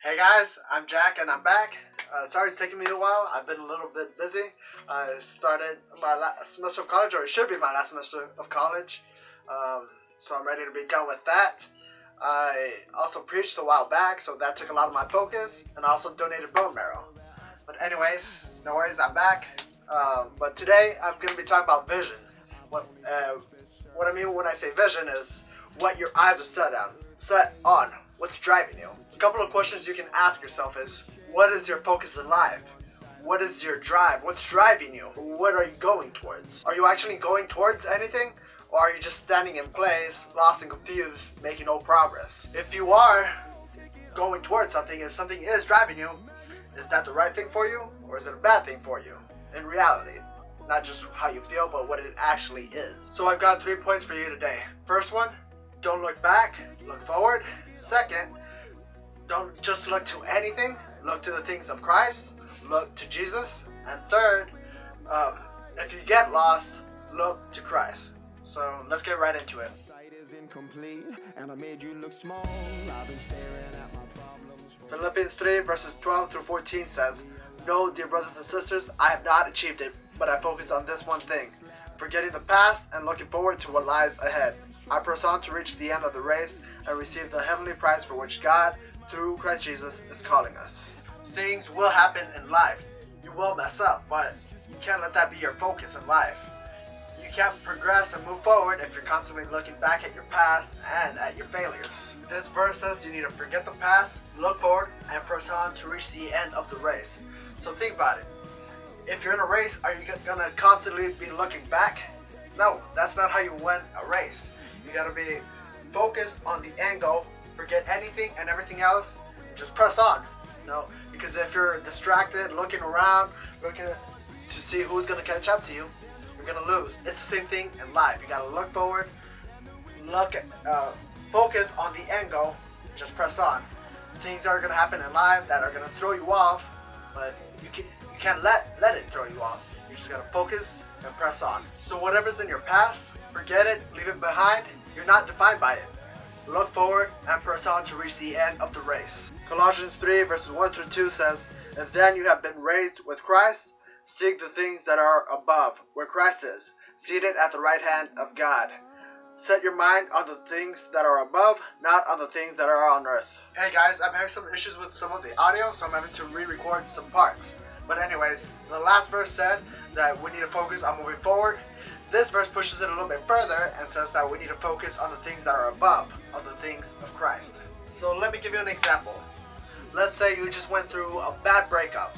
Hey guys, I'm Jack and I'm back. Sorry it's taking me a while. I've been a little bit busy. I started my last semester of college, or it should be my last semester of college. So I'm ready to be done with that. I also preached a while back, so that took a lot of my focus, and I also donated bone marrow. But anyways, no worries, I'm back. But today I'm going to be talking about vision. What I mean when I say vision is what your eyes are set on. What's driving you? A couple of questions you can ask yourself is, what is your focus in life? What is your drive? What's driving you? What are you going towards? Are you actually going towards anything? Or are you just standing in place, lost and confused, making no progress? If you are going towards something, if something is driving you, is that the right thing for you? Or is it a bad thing for you? In reality, not just how you feel, but what it actually is. So I've got 3 points for you today. First one, don't look back, look forward. Second, don't just look to anything, look to the things of Christ, look to Jesus. And third, if you get lost, look to Christ. So let's get right into it. Philippians 3 verses 12 through 14 says, "No, dear brothers and sisters, I have not achieved it, but I focus on this one thing, forgetting the past and looking forward to what lies ahead. I press on to reach the end of the race and receive the heavenly prize for which God, through Christ Jesus, is calling us." Things will happen in life. You will mess up, but you can't let that be your focus in life. You can't progress and move forward if you're constantly looking back at your past and at your failures. This verse says you need to forget the past, look forward, and press on to reach the end of the race. So think about it. If you're in a race, are you gonna constantly be looking back? No, that's not how you win a race. You gotta be focused on the end goal, forget anything and everything else, and just press on. Because if you're distracted, looking around, looking to see who's gonna catch up to you, you're gonna lose. It's the same thing in life. You gotta look forward, focus on the end goal, just press on. Things are gonna happen in life that are gonna throw you off, but you can't let it throw you off. You just gotta focus and press on. So whatever's in your past, forget it, leave it behind. You're not defined by it. Look forward and press on to reach the end of the race. Colossians 3 verses 1 through 2 says, "And then you have been raised with Christ. Seek the things that are above, where Christ is, seated at the right hand of God. Set your mind on the things that are above, not on the things that are on earth." Hey guys, I'm having some issues with some of the audio, so I'm having to re-record some parts. But anyways, the last verse said that we need to focus on moving forward. This verse pushes it a little bit further and says that we need to focus on the things that are above, on the things of Christ. So let me give you an example. Let's say you just went through a bad breakup,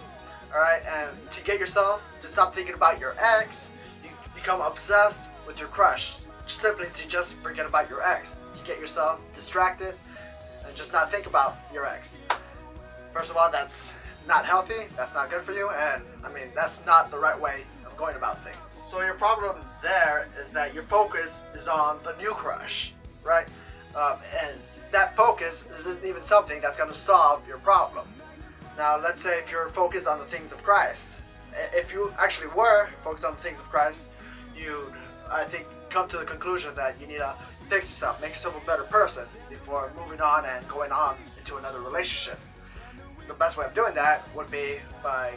alright, and to get yourself to stop thinking about your ex, you become obsessed with your crush, simply to just forget about your ex, to get yourself distracted and just not think about your ex. First of all, that's not healthy, that's not good for you, and that's not the right way of going about things. So your problem there is that your focus is on the new crush, right? And that focus isn't even something that's going to solve your problem. Now let's say if you're focused on the things of Christ, if you actually were focused on the things of Christ, you'd, I think, come to the conclusion that you need to fix yourself, make yourself a better person before moving on and going on into another relationship. The best way of doing that would be by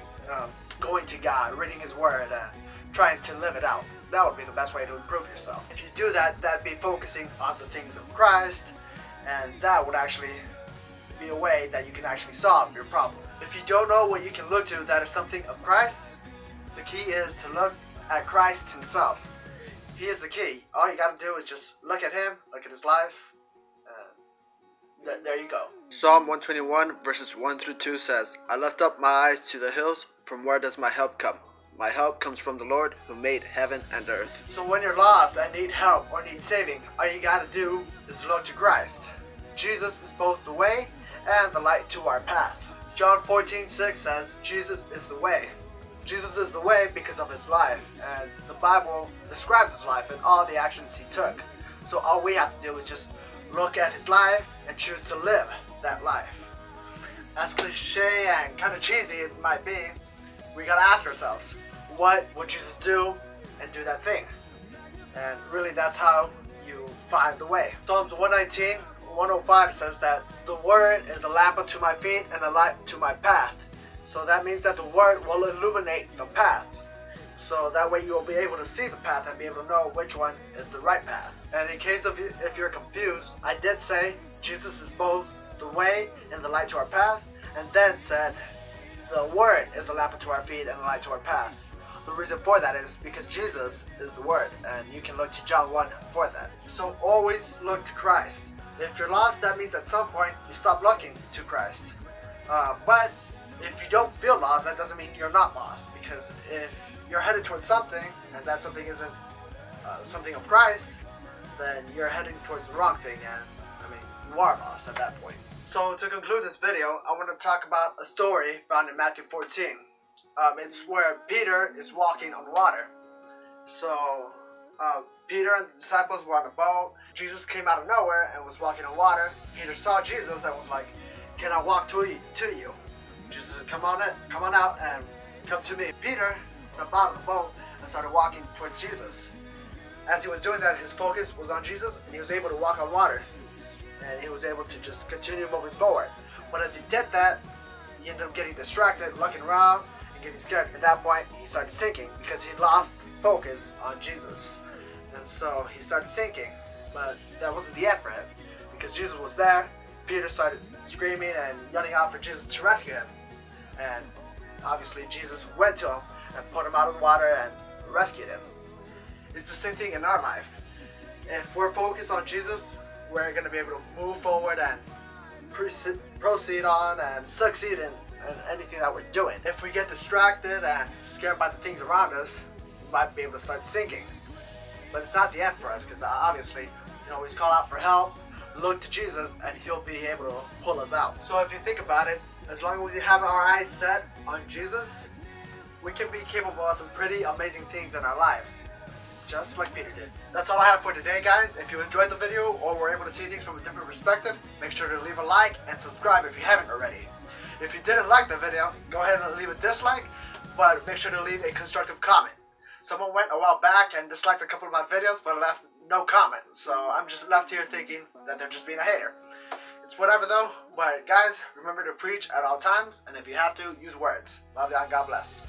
going to God, reading His Word, and trying to live it out. That would be the best way to improve yourself. If you do that, that'd be focusing on the things of Christ, and that would actually be a way that you can actually solve your problem. If you don't know what you can look to that is something of Christ, the key is to look at Christ Himself. He is the key. All you gotta do is just look at Him, look at His life, and there you go. Psalm 121 verses 1 through 2 says, "I lift up my eyes to the hills, from where does my help come? My help comes from the Lord who made heaven and earth." So when you're lost and need help or need saving, all you gotta do is look to Christ. Jesus is both the way and the light to our path. John 14:6 says, Jesus is the way. Jesus is the way because of His life, and the Bible describes His life and all the actions He took. So all we have to do is just look at His life and choose to live that life. As cliche and kind of cheesy it might be, we gotta ask ourselves, what would Jesus do, and do that thing? And really that's how you find the way. Psalms 119 105 says that the word is a lamp unto my feet and a light to my path. So that means that the word will illuminate the path. So that way you'll be able to see the path and be able to know which one is the right path. And in case of if you're confused, I did say Jesus is both the way and the light to our path, and then said the word is a lamp unto our feet and a light to our path. The reason for that is because Jesus is the word, and you can look to John 1 for that. So always look to Christ. If you're lost, that means at some point you stop looking to Christ. But if you don't feel lost, that doesn't mean you're not lost, because if you're headed towards something and that something isn't something of Christ, then you're heading towards the wrong thing, and you are lost at that point. So to conclude this video, I want to talk about a story found in Matthew 14. It's where Peter is walking on water. So Peter and the disciples were on a boat. Jesus came out of nowhere and was walking on water. Peter saw Jesus and was like, "Can I walk to you?" Jesus said, "Come on out and come to me." Peter stepped out of the boat and started walking towards Jesus. As he was doing that, his focus was on Jesus, and he was able to walk on water. And he was able to just continue moving forward. But as he did that, he ended up getting distracted, looking around, and getting scared. At that point, he started sinking because he lost focus on Jesus. And so he started sinking. But that wasn't the end for him, because Jesus was there. Peter started screaming and yelling out for Jesus to rescue him. And obviously Jesus went to him and pulled him out of the water and rescued him. It's the same thing in our life. If we're focused on Jesus, we're going to be able to move forward and proceed on and succeed in anything that we're doing. If we get distracted and scared by the things around us, we might be able to start sinking. But it's not the end for us, because obviously you can always call out for help, look to Jesus, and he'll be able to pull us out. So if you think about it, as long as we have our eyes set on Jesus, we can be capable of some pretty amazing things in our lives, just like Peter did. That's all I have for today, guys. If you enjoyed the video or were able to see things from a different perspective, make sure to leave a like and subscribe if you haven't already. If you didn't like the video, go ahead and leave a dislike, but make sure to leave a constructive comment. Someone went a while back and disliked a couple of my videos, but left no comment, so I'm just left here thinking that they're just being a hater. It's whatever though, but guys, remember to preach at all times, and if you have to, use words. Love y'all, God bless.